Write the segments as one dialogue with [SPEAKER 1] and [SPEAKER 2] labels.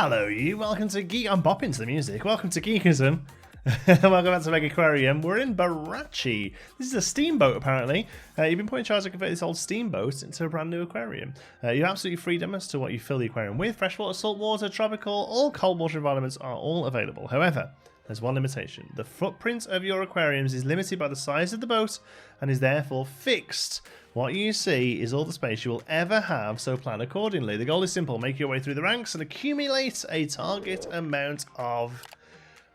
[SPEAKER 1] Hello you, welcome to Geek. I'm bopping to the music. Welcome to Geekism. Welcome back to Megaquarium. We're in Barachi. This is a steamboat apparently. You've been put in charge to convert this old steamboat into a brand new aquarium. You have absolutely freedom as to what you fill the aquarium with. Freshwater, saltwater, tropical, all cold water environments are all available. However, there's one limitation. The footprint of your aquariums is limited by the size of the boat and is therefore fixed. What you see is all the space you will ever have, so plan accordingly. The goal is simple. Make your way through the ranks and accumulate a target amount of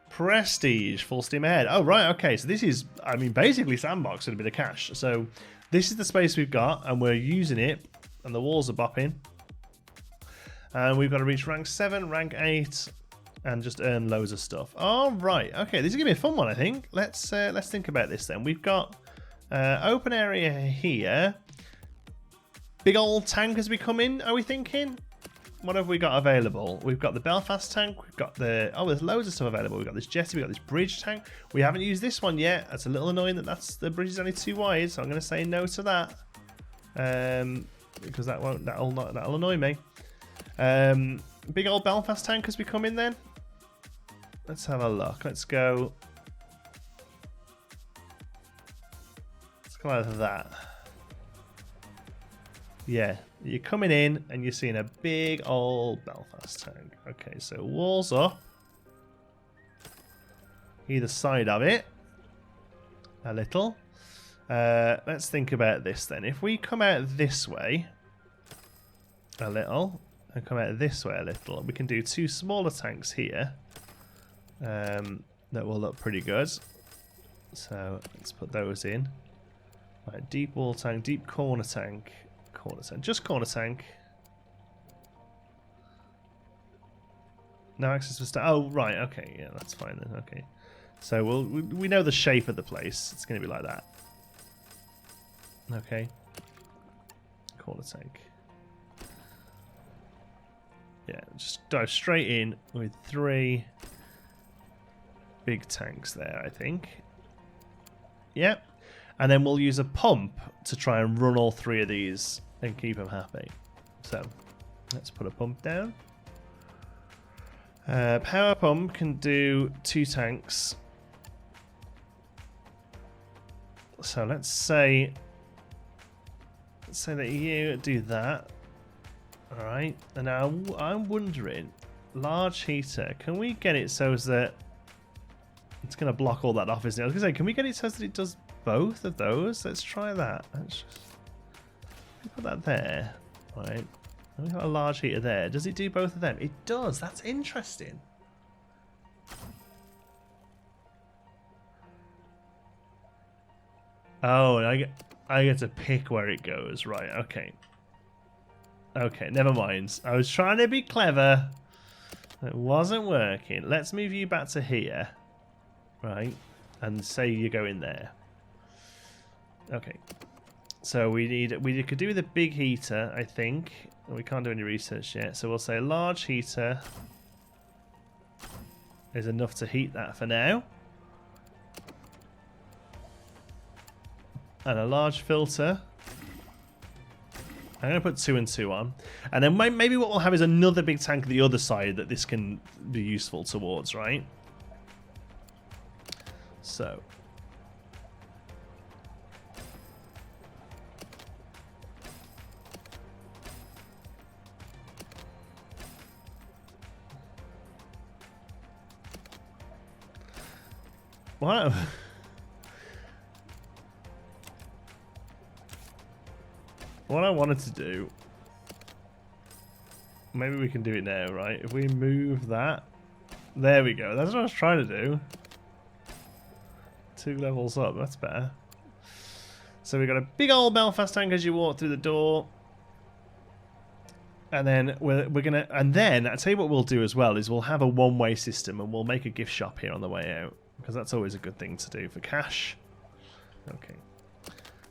[SPEAKER 1] prestige. Full steam ahead. Oh, right, okay. So this is, I mean, basically sandbox and a bit of cash. So this is the space we've got, and we're using it, and the walls are bopping. And we've got to reach rank 7, rank 8, and just earn loads of stuff. All right, okay. This is going to be a fun one, I think. Let's think about this then. We've got open area here. Big old tank as we come in, are we thinking? What have we got available? We've got the Belfast tank. We've got the... Oh, there's loads of stuff available. We've got this jetty. We've got this bridge tank. We haven't used this one yet. That's a little annoying that the bridge is only 2 wide, so I'm going to say no to that. Because that'll annoy me. Big old Belfast tank as we come in then. Let's have a look. Let's go... like that. Yeah, you're coming in and you're seeing a big old Belfast tank. Okay, so walls up either side of it a little. Let's think about this then. If we come out this way a little and come out this way a little, we can do 2 smaller tanks here that will look pretty good. So let's put those in. Right, deep wall tank, deep corner tank, just corner tank. No access for oh, right, okay, yeah, that's fine then. Okay, so we know the shape of the place. It's going to be like that. Okay, corner tank. Yeah, just dive straight in with 3 big tanks there, I think. Yep. And then we'll use a pump to try and run all 3 of these and keep them happy. So let's put a pump down. Power pump can do 2 tanks. So let's say that you do that. All right. And now I'm wondering, large heater. Can we get it so that it's going to block all that off? Isn't it? I was going to say, can we get it so that it does both of those? Let's try that. Let's just put that there. Right. We've got a large heater there. Does it do both of them? It does. That's interesting. Oh, and I get to pick where it goes. Right. Okay. Okay. Never mind. I was trying to be clever. It wasn't working. Let's move you back to here. Right. And say you go in there. Okay, so we could do with a big heater, I think. We can't do any research yet, so we'll say a large heater is enough to heat that for now. And a large filter. I'm going to put 2 and 2 on. And then maybe what we'll have is another big tank at the other side that this can be useful towards, right? So... What I wanted to do, maybe we can do it now, right? If we move that, there we go. That's what I was trying to do. 2 levels up, that's better. So we've got a big old Belfast tank as you walk through the door. And then we're gonna, and then I tell you what we'll do as well is we'll have a one-way system and we'll make a gift shop here on the way out. Because that's always a good thing to do for cash. Okay.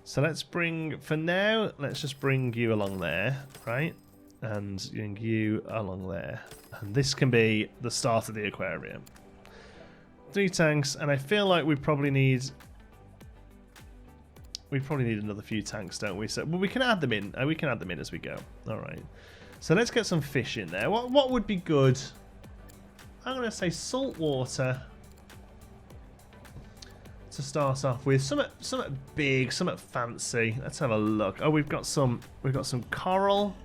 [SPEAKER 1] So let's bring, for now, let's just bring you along there, right? And you along there. And this can be the start of the aquarium. 3 tanks, and I feel like we probably need another few tanks, don't we? So well, we can add them in. We can add them in as we go. All right. So let's get some fish in there. What would be good I'm going to say saltwater to start off with. Something big, something fancy. Let's have a look. Oh, we've got some coral.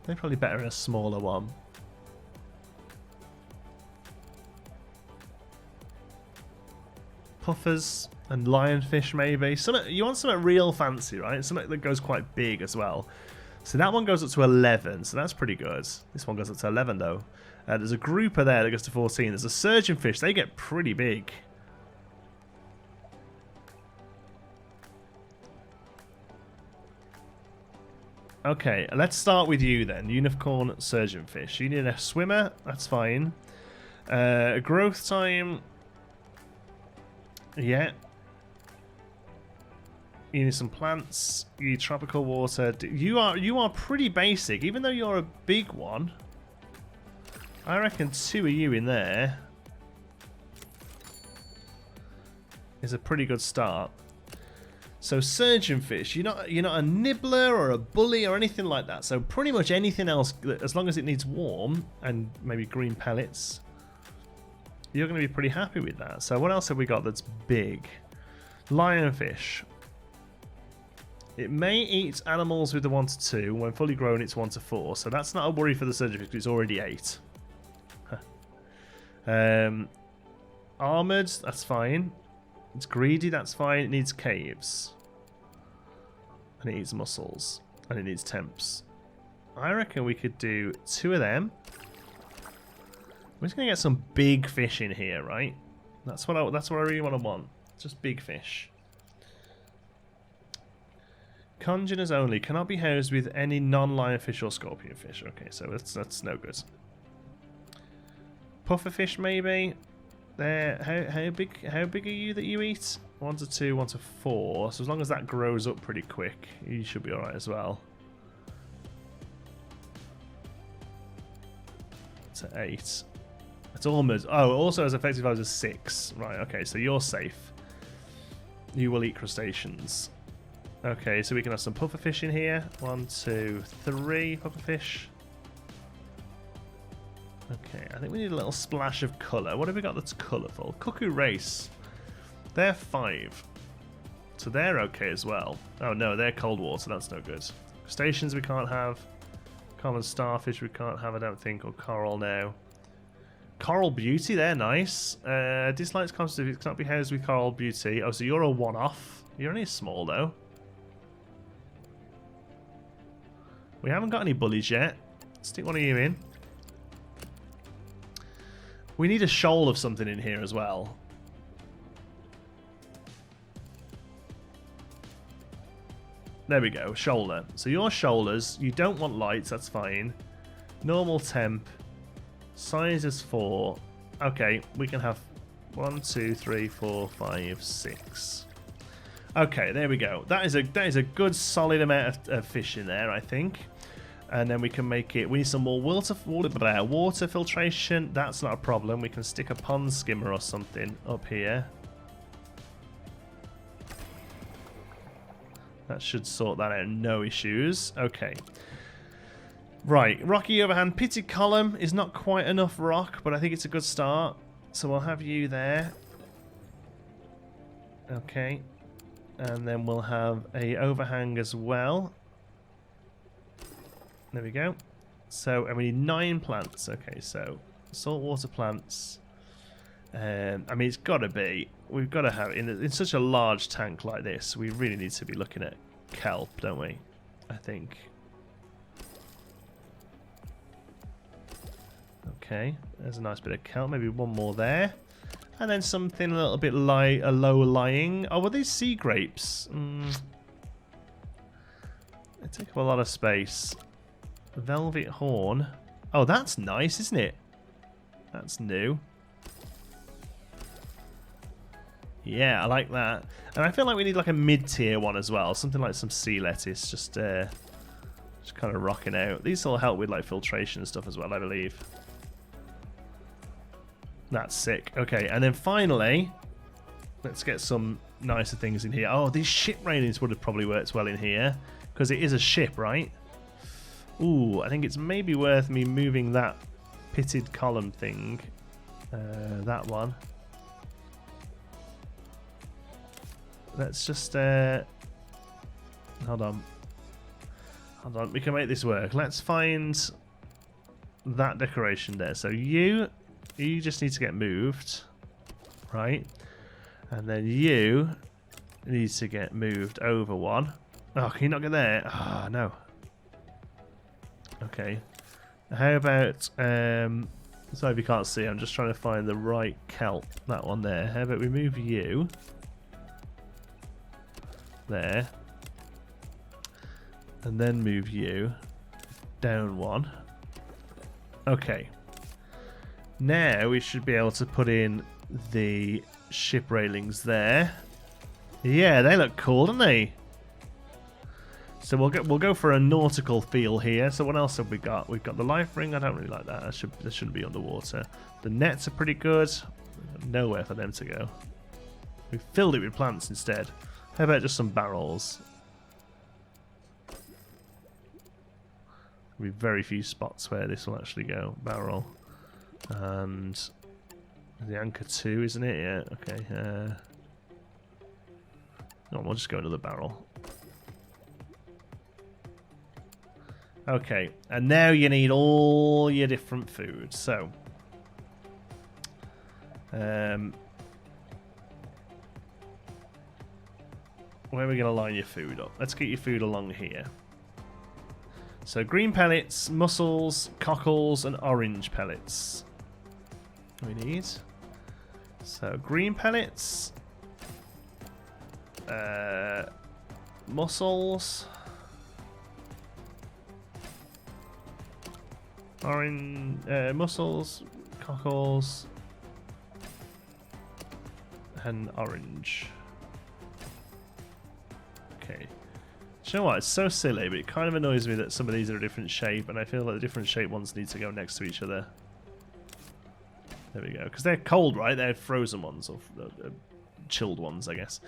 [SPEAKER 1] They're probably better in a smaller one. Puffers and lionfish maybe. You want something real fancy, right? Something that goes quite big as well. So that one goes up to 11, so that's pretty good. This one goes up to 11 though. There's a grouper there that goes to 14. There's a surgeonfish. They get pretty big. Okay, let's start with you then. Unicorn surgeonfish. You need a swimmer. That's fine. Growth time. Yeah. You need some plants. You need tropical water. You are pretty basic, even though you're a big one. I reckon 2 of you in there is a pretty good start. So surgeonfish, you're not a nibbler or a bully or anything like that. So pretty much anything else, as long as it needs warm and maybe green pellets, you're going to be pretty happy with that. So what else have we got that's big? Lionfish. It may eat animals with the 1 to 2. When fully grown, it's 1 to 4. So that's not a worry for the surgeonfish because it's already 8. Armored, that's fine. It's greedy, that's fine. It needs caves. And it needs mussels. And it needs temps. I reckon we could do 2 of them. We're just going to get some big fish in here, right? That's what I really want. Just big fish. Congeners only. Cannot be housed with any non-lionfish or scorpionfish. Okay, so that's no good. Pufferfish maybe. There. How big are you that you eat? 1 to 2, 1 to 4. So as long as that grows up pretty quick, you should be alright as well. To 8. It's almost. Oh, also as effective as a 6. Right. Okay. So you're safe. You will eat crustaceans. Okay. So we can have some pufferfish in here. 1, 2, 3 pufferfish. Okay, I think we need a little splash of colour. What have we got that's colourful? Cuckoo race. They're 5. So they're okay as well. Oh no, they're cold water. That's no good. Crustaceans we can't have. Common starfish we can't have, I don't think. Or coral now. Coral beauty, they're nice. Dislikes constitute cannot be housed with coral beauty. Oh, so you're a one-off. You're only small though. We haven't got any bullies yet. Stick one of you in. We need a shoal of something in here as well. There we go, shoulder. So your shoulders, you don't want lights, that's fine. Normal temp. Size is 4. Okay, we can have 1, 2, 3, 4, 5, 6. Okay, there we go. That is a good solid amount of fish in there, I think. And then we can make it. We need some more water filtration. That's not a problem. We can stick a pond skimmer or something up here. That should sort that out. No issues. Okay. Right. Rocky overhand. Pitted column is not quite enough rock, but I think it's a good start. So we'll have you there. Okay. And then we'll have a overhang as well. There we go. So, and we need 9 plants. Okay, so saltwater plants. I mean, it's got to be. We've got to have in such a large tank like this. We really need to be looking at kelp, don't we? I think. Okay, there's a nice bit of kelp. Maybe one more there, and then something a little bit lower lying. Oh, were these sea grapes? They take up a lot of space. Velvet horn. Oh, that's nice, isn't it? That's new. Yeah, I like that. And I feel like we need like a mid-tier one as well. Something like some sea lettuce, just kind of rocking out. These will help with like filtration and stuff as well, I believe. That's sick. Okay, and then finally, let's get some nicer things in here. Oh, these ship railings would have probably worked well in here because it is a ship, right? Ooh, I think it's maybe worth me moving that pitted column thing. That one. Let's just hold on. Hold on, we can make this work. Let's find that decoration there. So you just need to get moved, right? And then you need to get moved over one. Oh, can you not get there? Ah, no. Okay. How about sorry if you can't see, I'm just trying to find the right kelp. That one there. How about we move you there, and then move you down one. Okay. Now we should be able to put in the ship railings there. Yeah, they look cool, don't they? So we'll go for a nautical feel here. So what else have we got? We've got the life ring. I don't really like that. That shouldn't be underwater. The nets are pretty good. Nowhere for them to go. We filled it with plants instead. How about just some barrels? There'll be very few spots where this will actually go. Barrel. And the anchor 2, isn't it? Yeah, okay. No, we'll just go another barrel. Okay, and now you need all your different food. So, where are we going to line your food up? Let's get your food along here. So, green pellets, mussels, cockles, and orange pellets. We need. So, green pellets, mussels, orange, mussels, cockles, and orange. Okay. Do you know what? It's so silly, but it kind of annoys me that some of these are a different shape, and I feel like the different shape ones need to go next to each other. There we go. Because they're cold, right? They're frozen ones, or chilled ones, I guess.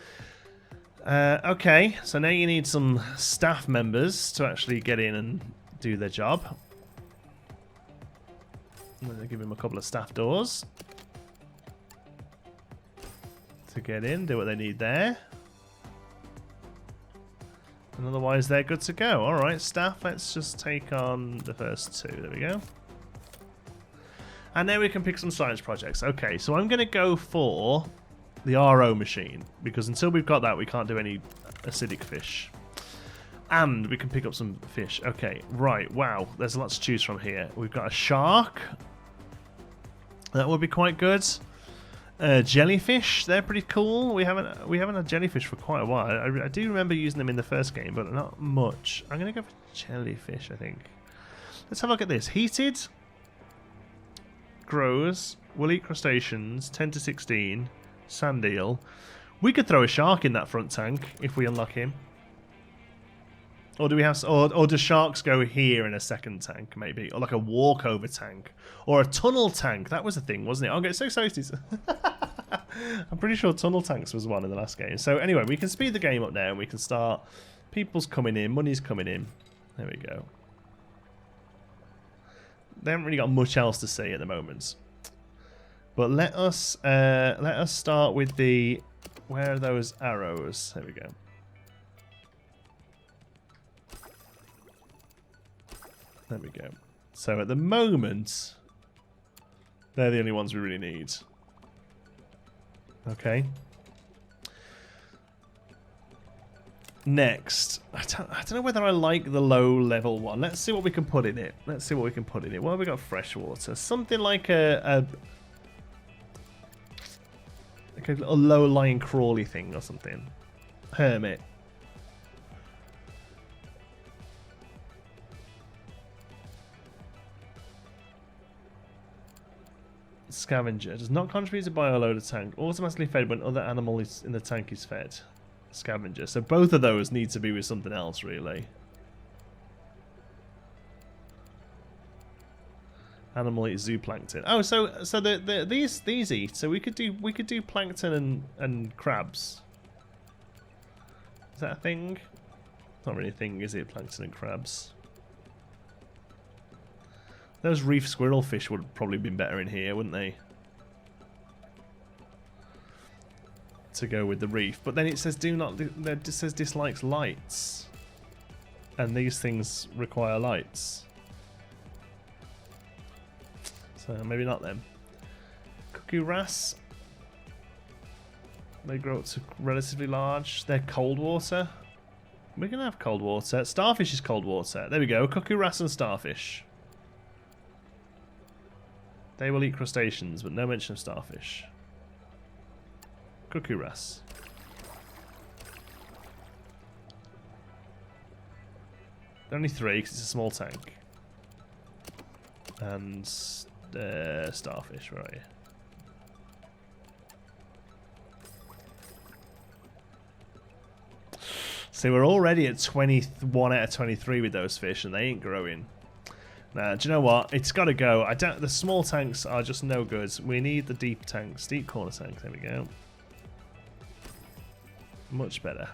[SPEAKER 1] Okay, so now you need some staff members to actually get in and do their job. I'm going to give him a couple of staff doors to get in, do what they need there. And otherwise they're good to go. Alright, staff, let's just take on the first 2. There we go. And now we can pick some science projects. Okay, so I'm going to go for the RO machine, because until we've got that we can't do any acidic fish. And we can pick up some fish. Okay, right, wow, there's a lot to choose from here. We've got a shark. That would be quite good. Jellyfish, they're pretty cool. We haven't had jellyfish for quite a while. I do remember using them in the first game, but not much. I'm going to go for jellyfish, I think. Let's have a look at this. Heated grows, will eat crustaceans, 10 to 16, sand eel. We could throw a shark in that front tank if we unlock him. Or do we have, or do sharks go here in a second tank, maybe? Or like a walkover tank. Or a tunnel tank. That was a thing, wasn't it? I get so excited. I'm pretty sure tunnel tanks was one in the last game. So anyway, we can speed the game up now and we can start. People's coming in, money's coming in. There we go. They haven't really got much else to say at the moment. But let us start with the, where are those arrows? There we go. There we go. So at the moment, they're the only ones we really need. Okay. Next, I don't know whether I like the low level one. Let's see what we can put in it. Let's see what we can put in it. What have we got? Freshwater. Something like a low lying crawly thing or something. Hermit. Scavenger. Does not contribute to bioload tank. Automatically fed when other animal is in the tank is fed. Scavenger. So both of those need to be with something else, really. Animal eats zooplankton. Oh, so these eat. So we could do plankton and crabs. Is that a thing? It's not really a thing, is it? Plankton and crabs. Those reef squirrel fish would have probably been better in here, wouldn't they? To go with the reef. But then it says it says dislikes lights. And these things require lights. So maybe not them. Cuckoo wrasse. They grow up to relatively large. They're cold water. We're going to have cold water. Starfish is cold water. There we go. Cuckoo wrasse and starfish. They will eat crustaceans, but no mention of starfish. Cuckoo wrasse. Only 3 because it's a small tank. And starfish, where are you? See, we're already at 21 out of 23 with those fish, and they ain't growing. Now, do you know what? It's got to go. The small tanks are just no good. We need the deep tanks, deep corner tanks. There we go. Much better.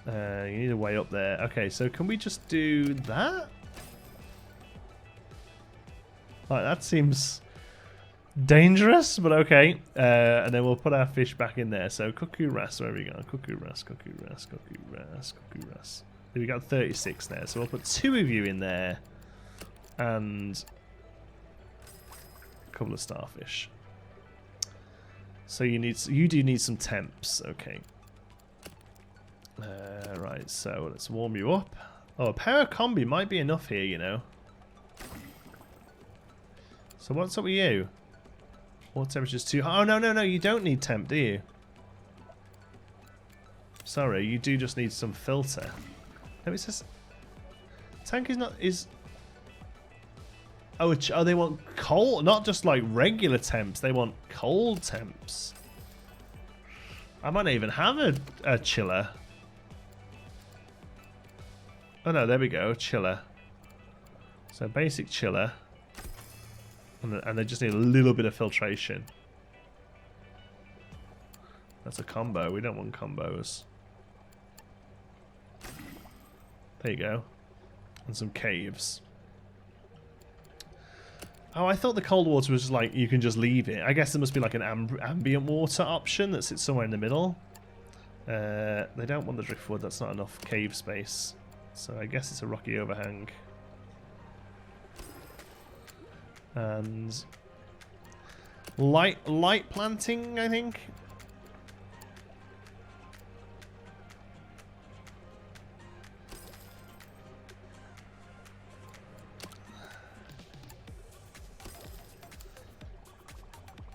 [SPEAKER 1] You need a way up there. Okay, so can we just do that? Like, that seems dangerous, but okay. And then we'll put our fish back in there. So cuckoo wrasse, where have we gone? Cuckoo wrasse, cuckoo wrasse, cuckoo wrasse, cuckoo wrasse. We got 36 there, so we'll put 2 of you in there, and a couple of starfish. So you do need some temps, okay. Right, so let's warm you up. Oh, a power combi might be enough here, you know. So what's up with you? Water temperature's too high. Oh, no, you don't need temp, do you? Sorry, you do just need some filter. No, it says... Tank is... Oh, they want cold, not just like regular temps. They want cold temps. I might not even have a chiller. Oh no, there we go, chiller. So basic chiller. And they just need a little bit of filtration. That's a combo. We don't want combos. There you go. And some caves. Oh, I thought the cold water was just like, you can just leave it. I guess there must be like an ambient water option that sits somewhere in the middle. They don't want the driftwood. That's not enough cave space. So I guess it's a rocky overhang. And light planting, I think.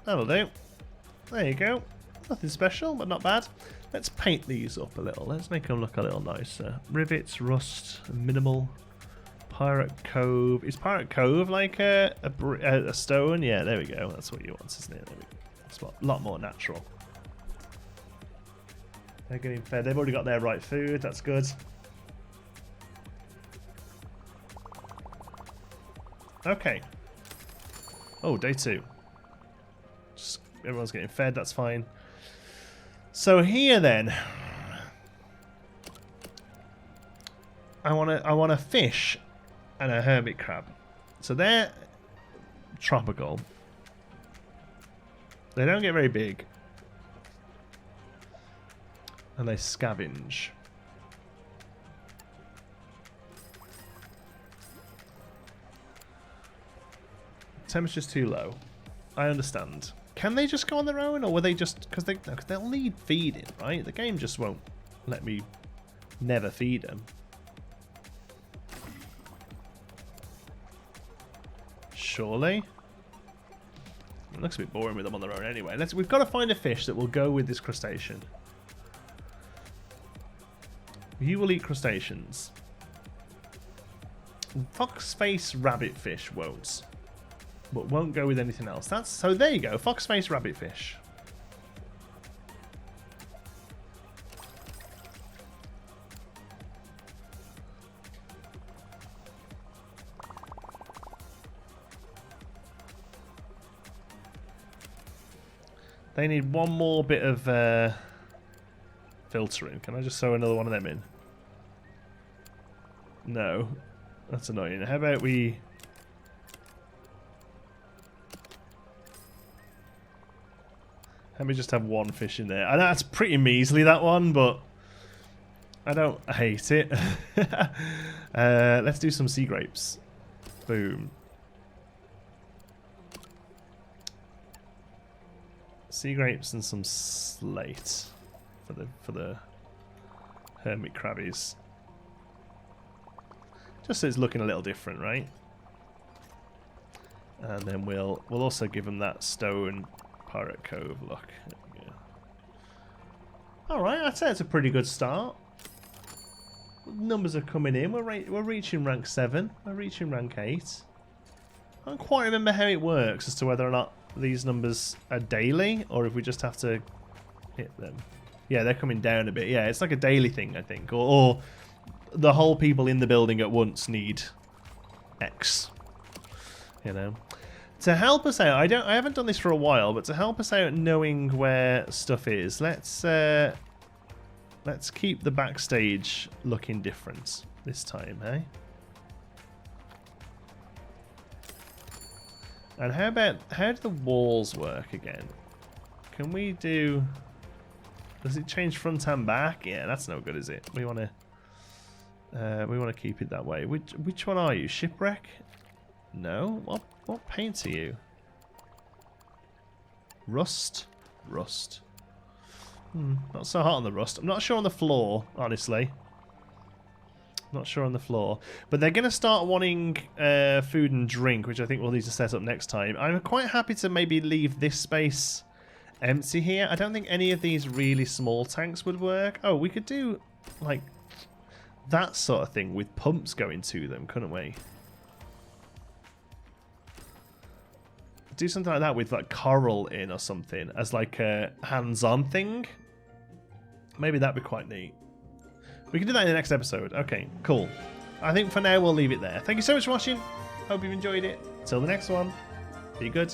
[SPEAKER 1] That'll do. There you go. Nothing special, but not bad. Let's paint these up a little. Let's make them look a little nicer. Rivets, rust, minimal. Pirate Cove. Is Pirate Cove like a stone? Yeah, there we go. That's what you want, isn't it? There we go. It's a lot more natural. They're getting fed. They've already got their right food. That's good. Okay. Oh, day 2. Just everyone's getting fed. That's fine. So here then, I want a fish and a hermit crab. So they're tropical. They don't get very big. And they scavenge. Temperature's too low. I understand. Can they just go on their own, or were they just... Because they'll need feeding, right? The game just won't let me never feed them. Surely? It looks a bit boring with them on their own anyway. We've got to find a fish that will go with this crustacean. You will eat crustaceans. Foxface rabbitfish won't. But won't go with anything else. So there you go, foxface rabbitfish. They need one more bit of filtering. Can I just throw another one of them in? No, that's annoying. How about we Let me just have one fish in there. I know that's pretty measly, that one, but I don't hate it. Let's do some sea grapes. Boom. Sea grapes and some slate for the hermit crabbies. Just so it's looking a little different, right? And then we'll also give them that stone Pirate Cove look. Yeah. Alright, I'd say it's a pretty good start. Numbers are coming in. We're reaching rank 7. We're reaching rank 8. I don't quite remember how it works as to whether or not these numbers are daily or if we just have to hit them. Yeah, they're coming down a bit. Yeah, it's like a daily thing, I think. Or the whole people in the building at once need X. You know? To help us out, I haven't done this for a while, but to help us out knowing where stuff is, let's keep the backstage looking different this time, eh? And how do the walls work again? Can we do... Does it change front and back? Yeah, that's no good, is it? We want to keep it that way. Which one are you? Shipwreck? No. What paint are you? Rust? Rust. Not so hot on the rust. I'm not sure on the floor, honestly. Not sure on the floor. But they're going to start wanting food and drink, which I think we'll need to set up next time. I'm quite happy to maybe leave this space empty here. I don't think any of these really small tanks would work. Oh, we could do, like, that sort of thing with pumps going to them, couldn't we? Do something like that with, like, coral in or something as, like, a hands-on thing. Maybe that'd be quite neat. We can do that in the next episode. Okay, cool. I think for now we'll leave it there. Thank you so much for watching. Hope you've enjoyed it. Till the next one. Be good.